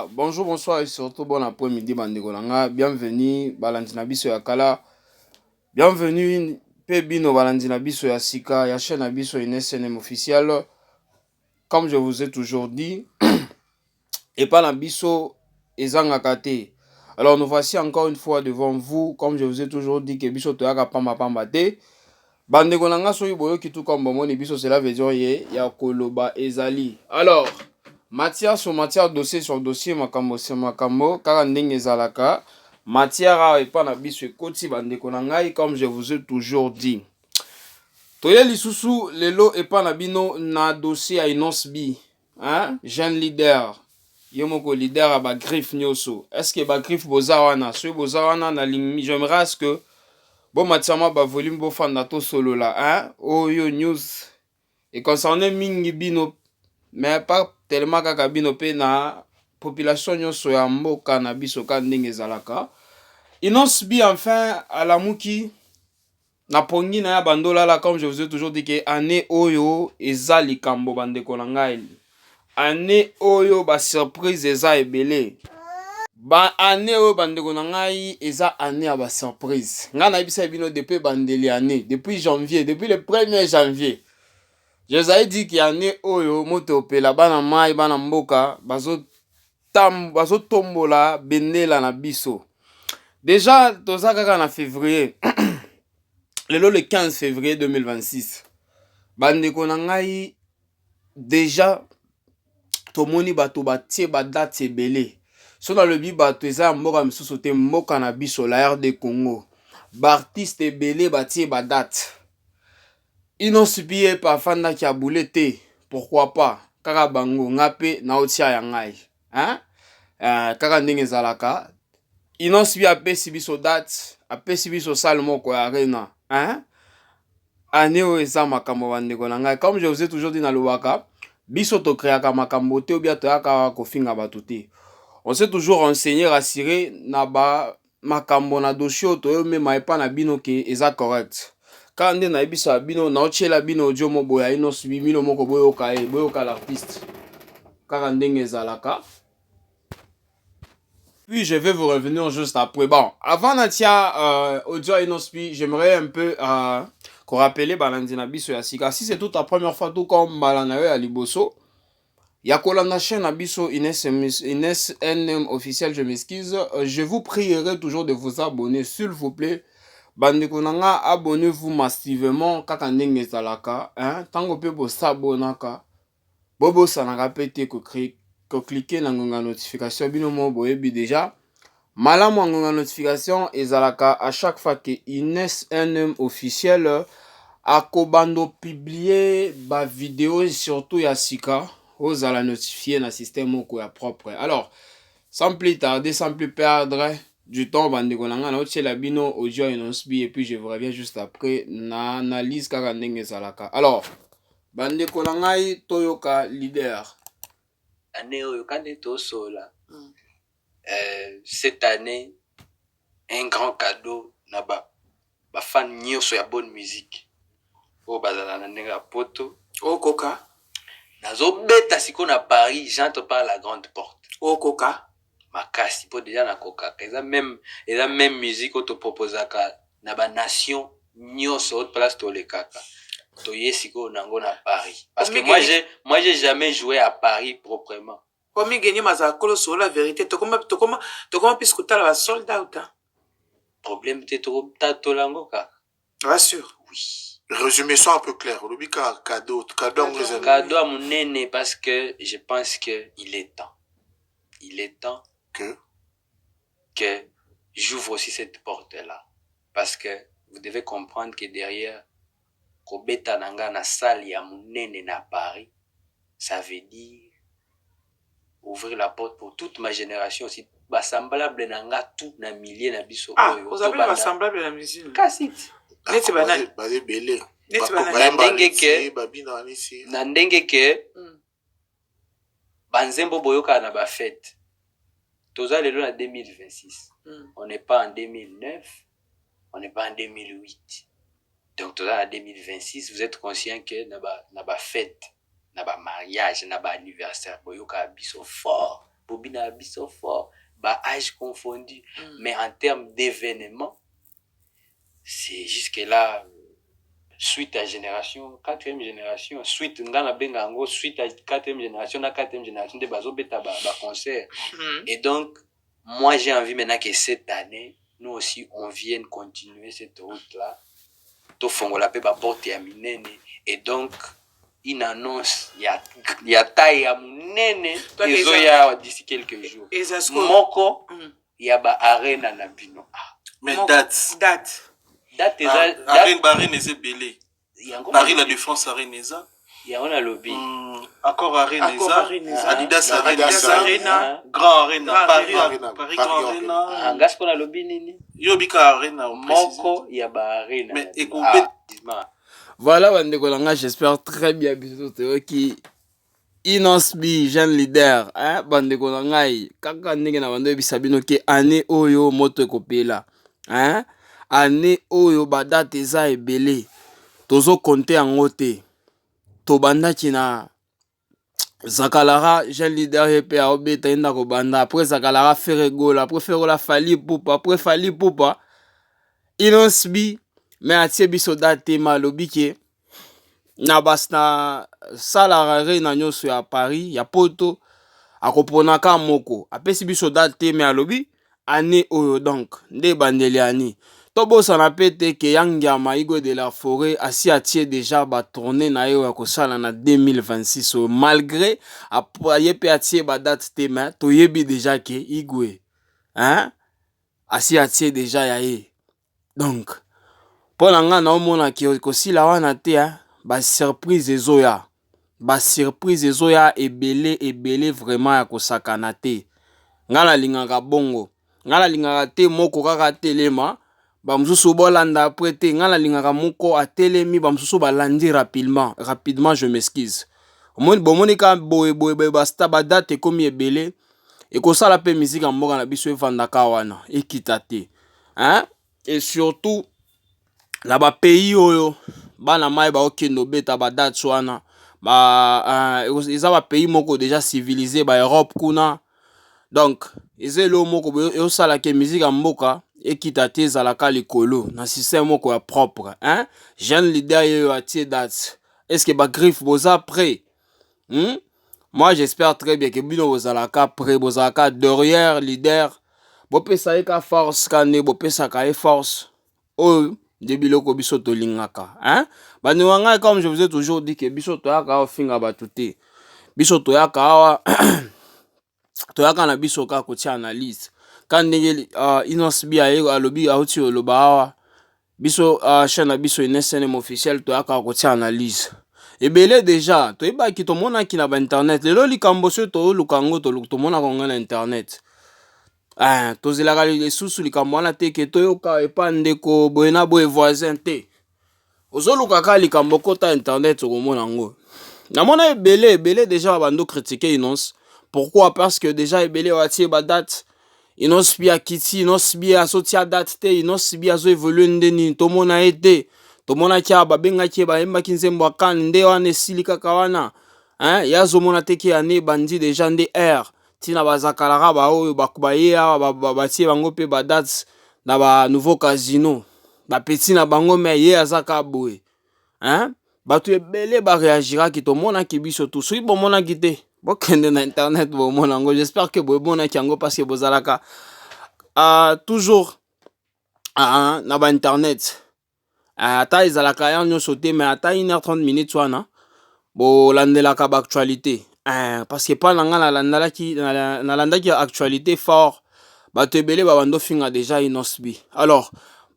Bonjour, bonsoir et surtout bon après-midi, Bandekolanga. Bienvenue, Balandina Biso ya Kala. Bienvenue, Pebino Balandina Biso ya Sika, ya chaîne Biso SNM officiel. Comme je vous ai toujours dit, et pas la Biso et Zangakate. Alors nous voici encore une fois devant vous, comme je vous ai toujours dit que Biso Toyaka Pamba Pamba Te. Bandekolanga soyi boyo kitu comme bon Biso, cela veut dire ya Koloba Ezali. Alors, matière sur matière, dossier sur dossier, makambo sur makambo, car ndenge ezalaka, matière a epa na biso ekoti bandeko na ngai, comme je vous ai toujours dit. Toye lisusu lelo epa na bino na dossier ya Inos B, hein? Jeune leader. Yomoko leader a ba griffe nyoso. Est-ce que ba griffe bozawana, soy bozawana na limi, j'aimerais ce que bon matiama ba volume bo fanda to solo là, hein? Oh yo news. Et concernant mingi bino, mais pas tellement kaka bino pe na population nyonso ya mboka na biso ka ndenge ezalaka. Inos B enfin alamuki na pongi na ya bandola là, comme je vous ai toujours dit que année oyo eza likambo bandeko na ngai. Année oyo ba surprise eza ebele. Ba année oyo bandeko na ngai eza année ya ba surprise. Nga na yebisa bino depuis bandeli année, depuis janvier, depuis le 1er janvier. Je vous ai dit qu'il y a année oyo moto opela bana mai bana mboka bazo tombola bendela na biso. Déjà toza kaka na février. Le 15 février 2026. Bandeko na ngai déjà tomoni bato batie ba date ebele. So na lobi bato eza mboka misusu te mboka na biso la RD Congo. Ba artiste ebele batie ba date. Inos B pa fanda ki abule te. Pourquoi pas? Kaka bango ngape na otia ya ngai. Hein? Kaka ndenge ezalaka. Inos B apesi biso date, apesi biso salle moko ya arena. Hein? Année oyo eza makambo bandeko na ngai. Comme je vous ai toujours dit na lobaka, biso to créaka makambo te ou bien toyaka kofinga bato te. On s'est toujours renseigné, rassuré na ba makambo na dossier to même epa na bino ke eza correct. Quand on a ebisa bino na otiela bino audio mo boya Inos B milo moko boyoka boyoka l'artiste. Kaka ndenge ezalaka. Puis je vais vous revenir juste après. Bon, avant natia audio Inos B, j'aimerais un peu qu'on rappelle Balandina Biso ya Sika. Si c'est toute la première fois tout comme Balanawe à Liboso, ya kolanda chaîne Abiso NM officiel, je m'excuse. Je vous prierai toujours de vous abonner, s'il vous plaît. Bandeko nanga, abonnez-vous massivement kaka ndenge ezalaka, hein? Tango pe bo s'abonaka. Bobo sanaka pete ko cliquer na ngonga notification bino mo boyebi déjà. Malamu ngonga notification ezalaka à chaque fois que Ines NM officiel akobando publier ba vidéo et surtout ya Sika ozala notifier na système moko ya propre. Alors, sans plus tarder, sans plus perdre du temps, bandeko nanga na otiela bino audio Inos B et puis je vous reviens juste après na analyse kaka ndenge ezalaka. Alors, bandeko nanga toyoka leader. Année oyo kande to sola. Cette année, un grand cadeau na ba fan nyonso ya bonne musique. O bazala na ndenge poto. O koka. Nazo beta siko na Paris, j'entre par la grande porte. O koka. Makasi po déjà na koka. Eza même musique o to proposaka na ba nation nyonso autre place to le kaka. To yesiko nango na Paris. Parce que moi j'ai jamais joué à Paris proprement. Comme gagner mazakolo sur la vérité, to comment puisque tu as la sold out. Problème te to lango ka. Rassure. Oui. Résumé ça un peu clair. Cadeau à mon nene parce que je pense que il est temps. Il est temps que j'ouvre aussi cette porte-là. Parce que vous devez comprendre que derrière Kobeta Nanga na salle ya munene na Paris, ça veut dire ouvrir la porte pour toute ma génération aussi. Semblable nanga tout na millier na biso. Vous avez pas semblable la musique. Kassit. Neti banani. Nandenge ke banzembo boyoka na ba fête. Toza lelo na 2026. On n'est pas en 2009, on n'est pas en 2008. Donc toza en 2026, vous êtes conscient que na ba fête, na ba mariage, na ba anniversaire boyoka biso fort. Bobina Abisso fort, bah âge confondu. Mais en termes d'événements, c'est jusque-là, suite à génération, 4e génération, suite ngana benga ngo, suite à 4e génération, la 4e génération de bazo beta ba concert. Et donc, moi j'ai envie maintenant que cette année, nous aussi on vienne continuer cette route-là. To fongola pe ba porte ya minene. Et donc, une annonce, il y a taille à munene, d'ici quelques jours. Moko, il y a ba arena na bino. Mais date. Arène est belé. Paris la défense arène est ça. Il y a un lobby. Encore arène est ça. Adidas arena. Grand arena. Paris grand arena. Angas pour la lobby nini. Yobika arena. Moko, il y a ba arena. Mais écoutez. Voilà, Bandekolanga, j'espère très bien bisous qui Inosbi, jeune leader, hein, Bandekolanga, kaka ndenge na bando bisabino ke année oyo moto ekopela, hein, année oyo badate eza ebele, tozo compter yango te, to banda kina Zakalara, jeune leader yepe a obeta inda ko banda, après Zakalara Ferregola, après Ferregola Fali Poupa, après Fali Poupa, Inosbi, mais atie biso date malobi ke na basna salarié na nyoso ya Paris ya poto akoponaka moko apesi biso date me alobi année oyo donc nde bandeli ani to bosa na pete ke yangiama Igo de la Forêt asi atie déjà ba tourner na yo ya kosala na 2026 malgré yepe atie ba date te mais to yebi déjà ke Igwe hein asi atie déjà ya ye donc pour nga na omona ki kosila wana te ba surprise ezoya ebele vraiment ya kosakana te nga na lingaka bongo nga na lingaka te moko kaka telema ba mususu bolanda après te nga na lingaka moko atelemi ba mususu balandi rapidement je m'excuse bomoni ka boye ba sta ba date komi ebele ekosala pe musique ya mboka na biso evandaka wana ekita te hein et surtout la ba pays oyo bana mai ba okendo beta ba date wana ba eza ba pays moko déjà civilisé ba Europe kuna donc ezelo moko yo sala ke musique ya mboka ekita te zalaka likolo na système moko ya propre hein jeune leader yo atie date est-ce que ba griffe boza prêt moi j'espère très bien que bino bozalaka prêt bozalaka derrière leader bopesa ka force kane bopesa ka force oh de biloko biso to lingaka hein baniwanga comme je vous ai toujours dit que biso to yaka ofinga batute biso to yaka awa to yaka na biso ka kotia analyse quand ndenge Inosbi alobi auti oloba awa biso chaîne na biso SNM officiel to yaka kotia analyse ebele déjà to yebaki to mona ki na ba internet lelo likambo so to lukango to mona konga na internet tozilaka lisusu likambo wana te ke toyoka epa ndeko boye na boye voisin te ozolukaka likambo kota internet okomona yango namona ebele déjà bando critiquer Inos pourquoi parce que déjà ebele watie ba date Inosbi akiti Inosbi asotia date te Inosbi azo évoluer ndeni tomona ete tomona kia babengaki bayembaki nzembo akani nde wana esili kaka wana hein yazomona te ke ane bandi déjà nde air tina bazakalara ba oyo bakubaye awa batie bango pe ba dates na ba nouveau casino ba petit na bango me ye azaka boye hein batu ebele ba réagira ki to mona ki biso tout soki bomona ki te bokende na internet bomona ngo j'espère que bomona ki yango parce que bozalaka toujours na ba internet ata ezalaka ya nyonso te mais ata 1h30 minutes wana bo landelaka ba actualité parce que pas nanga na landaki actualité fort bato ebele babando finga déjà Inosbi alors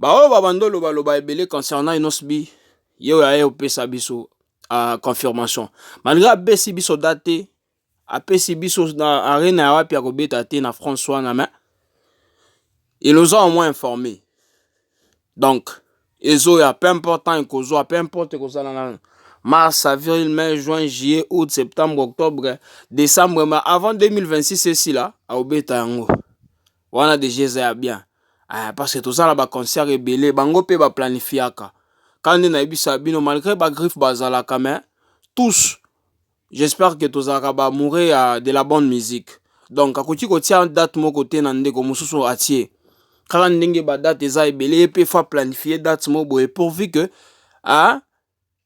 oyo babando loba ebele concernant Inosbi yo ya opesa biso confirmation malgré abesi biso date apesi biso na arena ya wapi ya kobeta te na France wana mais ils nous ont au moins informé donc ezoya peu important ekozwa peu importe ekozala mars, avril, mai, juin, juillet, août, septembre, octobre, décembre, mais avant 2026, c'est ci là, à Obeta yango. On a déjà bien. Parce que tout ça là, ba concert est belé, bango pe ba planifiaka. Quand on a eu Sabino, malgré ba griffe bazala quand même, tous, j'espère que tous ça va mourir de la bonne musique. donc akoki kotia date moko te na ndeko mosusu atie kaka ndenge ba date eza ebele pe fa planifier date moko boye pourvu que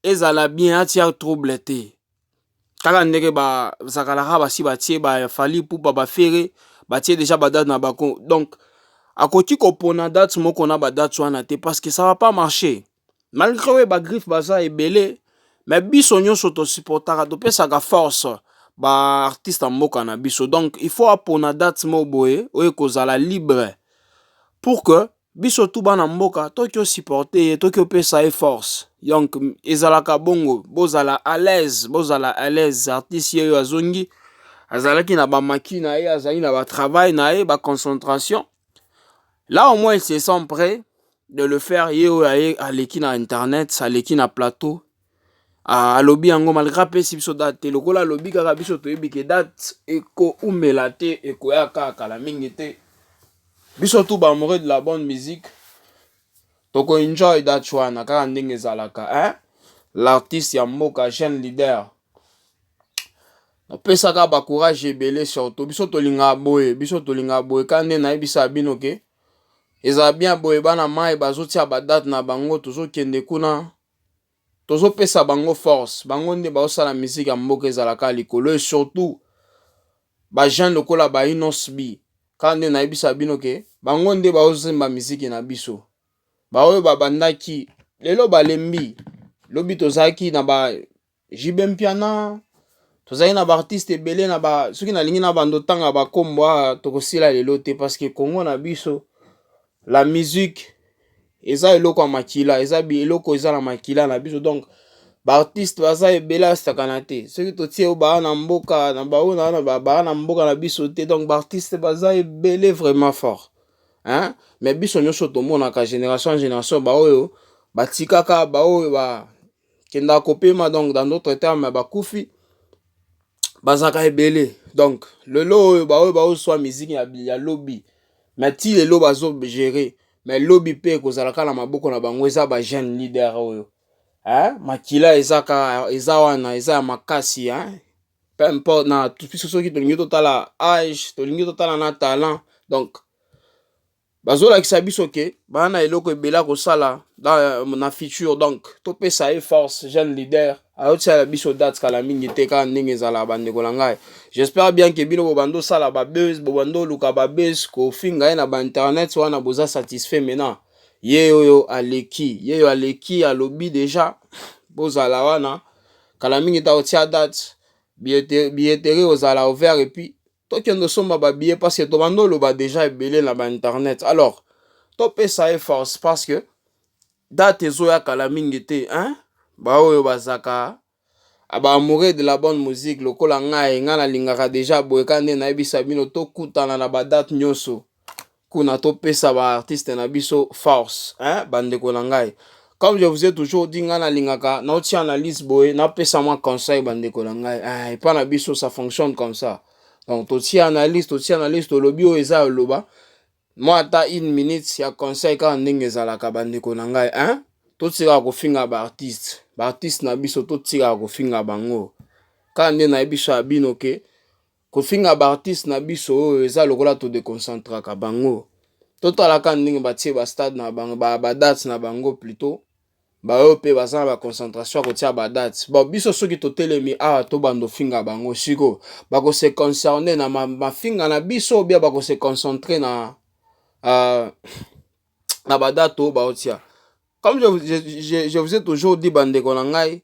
ezala bien atia trouble te kaka ndenge bazakalaka basi batie bafali pupa bafere batie déjà ba date na bako donc akoki kopona date moko na ba date wana te parce que ça va pas marcher malgré ba griffe baza ebele mais biso nyonso to supportaka to pesaka force ba artiste mboka na biso donc il faut apona date mo boye oyo kozala libre pour que biso tout bana mboka tokyo supporter tokyo pesa force donc ezalaka bongo bozala à l'aise artiste yo azongi azalaki na ba makina ye azali na ba travail na ye ba concentration là au moins il se sent prêt de le faire yo aleki na internet aleki na plateau alobi yango malgré pe si biso date lokola alobi kaka biso toyebi ke date eko umela te ekoya kaka la mingi te biso tout ba amoureux de la bonne musique toko enjoy date wana kaka ndenge ezalaka l'artiste ya mboka jeune leader opesaka ba courage ebele surtout biso tolinga boye kande na yebisa bino ke ezala bien boye bana mai bazotia ba date na bango tozokende kuna tozo pesa bango force bango nde baosala musique ya mboka ezalaka likolo et surtout ba jeune lokola ba inosbi kande na yebisa bino ke bango nde baozemba musique na biso baoyo babandaki lelo balembi lobi tozaki na ba JB Piana tozali na ba artiste ebele na ba soki na lingi na bando tanga ba kombo tokosila lelo te parce que Congo na biso la musique eza eloko ya makila eza eloko eza na makila na biso donc ba artiste baza ebele asakana te soki totie o ba na mboka na ba na mboka na biso te donc ba artiste baza ebele vraiment fort mais biso nyonso tomonaka génération en génération baoyo batikaka baoyo kenda kopema donc dans d'autres termes bakufi bazaka ebele donc lelo oyo baoyo baoswa musique ya lobby mais ti lelo bazo gérer mais lobby pe kozalaka na maboko na bango eza ba jeune leader oyo makila eza wana eza ya makasi peu importe na tout soki tolingi totala âge tolingi totala na talent donc bazolakisa biso ke bana eloko ebela kosala na future donc topesa force jeune leader aotia biso date kala mingi te kaka ndenge ezala bandeko na ngai j'espère bien ke bino bobando sala babuzz bobando luka babuzz kofinga ye na ba internet wana boza satisfait maintenant ye oyo aleki alobi déjà bozala wana kala mingi ta otia date billetterie ozala ouvert et puis tokende somba ba billet parce que tobando loba déjà ebele na ba internet alors topesa force parce que date ezoya kala mingi te baoyo bazaka ba amoureux de la bonne musique lokola ngai na lingaka déjà boye kande na yebisa bino tokutana na ba date nyonso kuna topesa ba artiste na biso force bandeko na ngai comme je vous ai toujours dit na lingaka na otia analyse boye na pesa moi conseil bandeko na ngai pas na biso ça fonctionne comme ça donc totia analyse tolobi oyo eza loba moi ata 1 minute ya conseil ka ndenge ezalaka bandeko na ngai totika kofinga ba artiste na biso totika kofinga bango ka nde na biso abino ke kofinga ba artiste na biso oyo eza lokola to déconcentraka bango totalaka ndenge batie ba stade na bango ba date na bango plutôt baoyo pe baza ba concentration kotia ba date bon biso soki totelemi to bando finga bango siko bako se concerner na mafinga na biso bien bako se concentrer na ba date baotia. Comme je vous ai toujours dit bandeko na ngai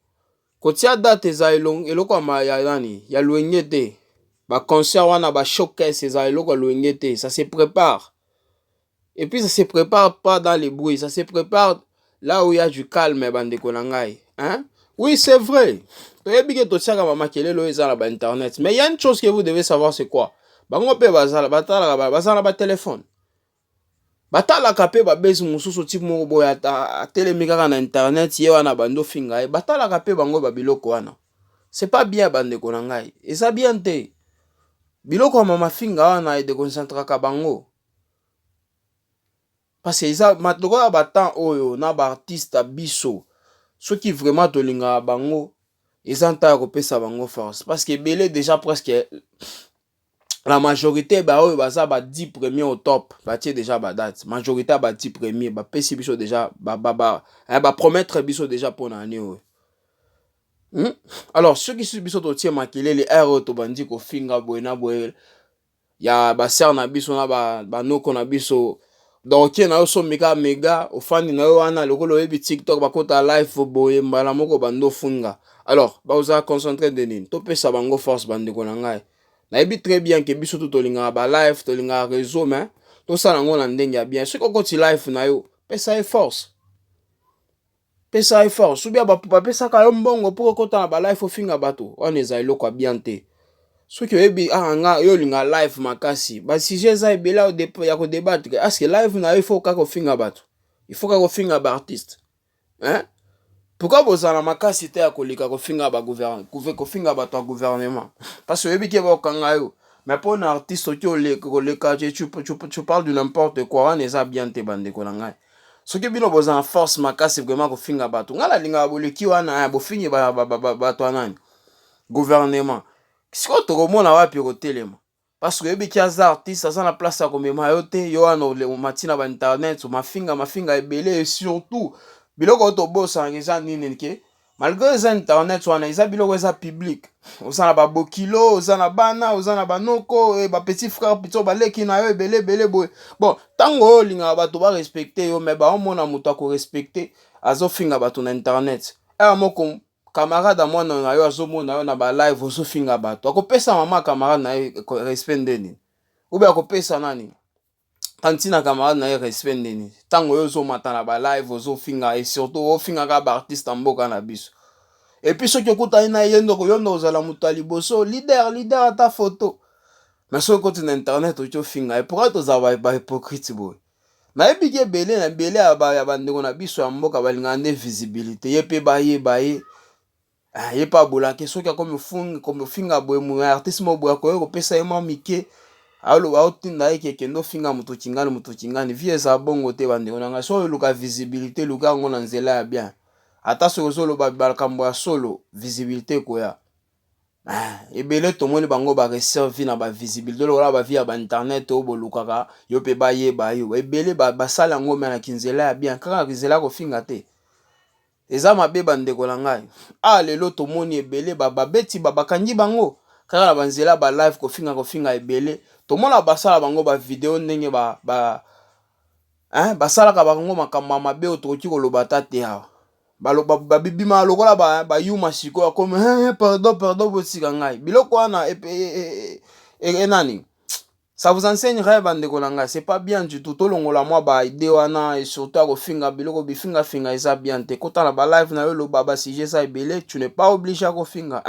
kotia date eza eloko ya nani ya loenge te ba concert wana ba showcase eza eloko loenge te ça se prépare et puis ça se prépare pas dans les bruits ça se prépare là où il y a du calme bandeko na ngai oui c'est vrai toyebi ke totiaka makelelo eza na ba internet mais il y a une chose que vous devez savoir c'est quoi bango pe bazala ba téléphone batalaka pe babezi mususu type moko boya atelemi kaka na internet ye wana bando finga batalaka pe bango babiloko wana c'est pas bien bandeko na ngai eza bien te biloko mama finga wana déconcentraka bango parce que eza matoko ya batan oyo na ba artiste biso soki vraiment tolinga bango eza nta ya kopesa bango force parce que belé déjà presque la majorité ba oyo baza ba 10 premiers au top batie déjà ba date majorité ba 10 premiers ba pesi biso déjà ba promettre biso déjà pour l'année oyo. Alors ceux qui sont biso to tie makele les R to bandi ko finga boena boel ya ba ser na biso na ba noko na biso donc na so mega ofandi na yo wana lokolo yebi TikTok bakota live boye mbala moko bando funga. Alors ba oza concentrer de nini to pesa bango force bandi ko na ngai na yebi très bien que biso to linga ba live to linga réseau mais to sala ngo na ndenge ya bien ce ko koti live na yo pesa force subia ba pesa ka yo mbongo pour kota na ba live ofinga bato wana eza eloko bien te. Soki oyebi nga yo linga live makasi ba sujet za ebela ya ko débattre est-ce que live na yo faut ka ko finga bato il faut ka ko finga ba artiste pourquoi bozala makasi te ya kolika ko finga ba gouvernement ko finga bato ya gouvernement parce que oyebi ke ba kanga yo mais pour un artiste qui oleka tu parles de n'importe quoi on eza bien te bande ko na ngai soki bino bozala force makasi vraiment ko finga bato ngala linga boleki wana bo fingi bato anani gouvernement siko tokomona wapi kotelema parce que yebi ki aza artiste aza na place ya komema yo te yo wana matina ba internet mafinga ebele et surtout biloko tobosa eza nini ke malgré eza internet wana eza biloko eza public oza na babokilo oza na bana oza na banoko ba petit frère pito baleki na yo ebele boye bon tango oyo linga bato ba respecter yo mais baomona moto ako respecter azofinga bato na internet moko camarade mwana na yo azomona yo na ba live ozofinga bato akopesa mama camarade na ye respect ndeni ou bien akopesa nani tantina camarade na ye respect ndeni tango yo ozomata na ba live ozofinga et surtout ofinga ka ba artiste mboka na biso et puis soki okutani na ye ndoko yo ndo ozala moto ya liboso leader ata photo mais soki okoti na internet ozofinga et pourquoi tozala ba hypocrite boy nayebi ki ebele na ebele ya bandeko na biso ya mboka balingaka nde visibilité ye mpe bayeba ye ye pa bolake soki akomi finga boye mu artiste mo boye akoye kopesa ye mwa mike aloba otinda ye kekende ofinga moto kingani vie eza bongo te bandeko na ngai so oluka visibilité luka yango na nzela ya bien ata soki ozoloba bakambo ya solo visibilité koya ebele tomoni bango bareservi na bavisibilité lokola bavie ya bainternet oyo bolukaka yo mpe bayeba yo ebele basala yango me na kinzela ya bien kaka kinzela ya kofinga te eza mabe bandeko na ngai lelo tomoni ebele babeti bakangi bango kaka na banzela ba live kofinga ebele tomona basala bango ba video ndenge basalaka bango makambo ya mabe oyo tokoki koloba ta te awa babibima lokola bayuma sikoyo akomi pardon botika ngai biloko wana nani ça vous enseigne rien bandeko na ngai c'est pas bien du tout tolongola mwa baide wana et surtout akofinga biloko bifinga eza bien te kota na balive na yo loba basije eza ebele tu n'es pas obligé akofinga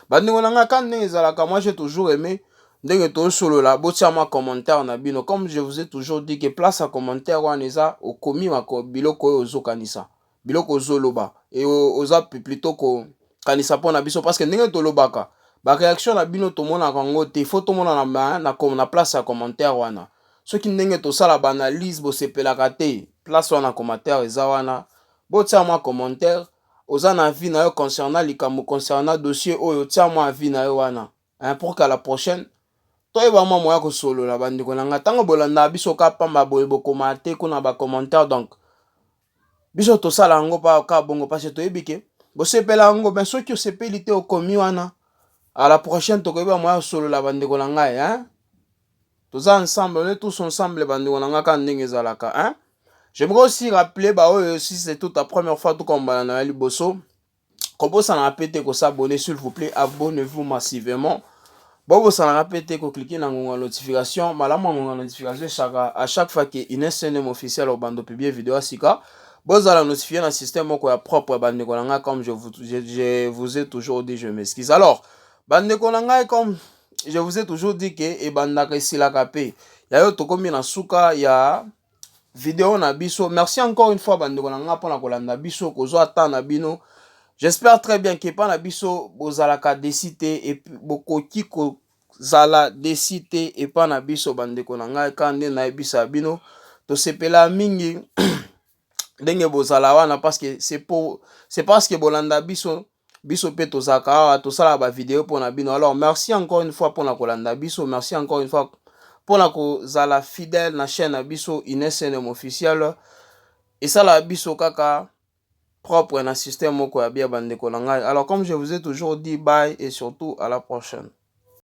bandeko na ngai ka ndenge ezalaka moi j'ai toujours aimé ndenge tosolola botia mwa commentaire na bino comme je vous ai toujours dit que place à commentaire wana eza okomi biloko oyo ozokanisa biloko ozoloba et oza plutôt kokanisa mpo na biso parce que ndenge tolobaka baréaction na bino tomonaka yango te faut tomona na place ya commentaire wana soki ndenge tosala baanalyse bosepelaka te place wana commentaire eza wana botia mwa commentaire oza na avis na yo concernant likambo concernant dossier oyo tia mwa avis na yo wana pour que la prochaine toyeba mwa moya kosolola bandeko na ngai ntango bolanda biso ka pamba boye bokoma te kuna bacommentaire donc biso tosala yango ka bongo parce toyebi ke bosepela yango mais soki osepeli te okomi wana à la prochaine tokoyeba moya solola bandeko na ngai toza ensemble on est tous ensemble bandeko na ngai ka ndenge ezalaka j'aimerais aussi rappeler si c'est toute la première fois tokombana na liboso kobosana pe te s'abonner s'il vous plaît abonnez-vous massivement bosana pe te cliquer na ngonga notification malamu ngonga notification à chaque fois que une chaîne officielle au bando publier vidéo asika bozala notifier na système moko ya propre bandeko na ngai comme je vous ai toujours dit je m'excuse. Alors bandeko na ngai comme je vous ai toujours dit que ebandaka esilaka pe yayo tokomi na suka ya vidéo na biso. Merci encore une fois bandeko na ngai pona kolanda biso kozwa temps na bino. J'espère très bien que pana biso bozalaka décidé et bokoki kozala décidé et pana biso bandeko na ngai kande na ebisa bino to sepela mingi ndenge bozala wana parce que c'est parce que bolanda biso biso pe tozaka awa tosala ba vidéo pona bino. Alors merci encore une fois pona kolanda biso, merci encore une fois pona kozala fidèle na chaîne na biso INSNM officiel. Et ça la biso kaka propre na système moko ya bia bandeko na ngai. Alors comme je vous ai toujours dit, bye et surtout à la prochaine.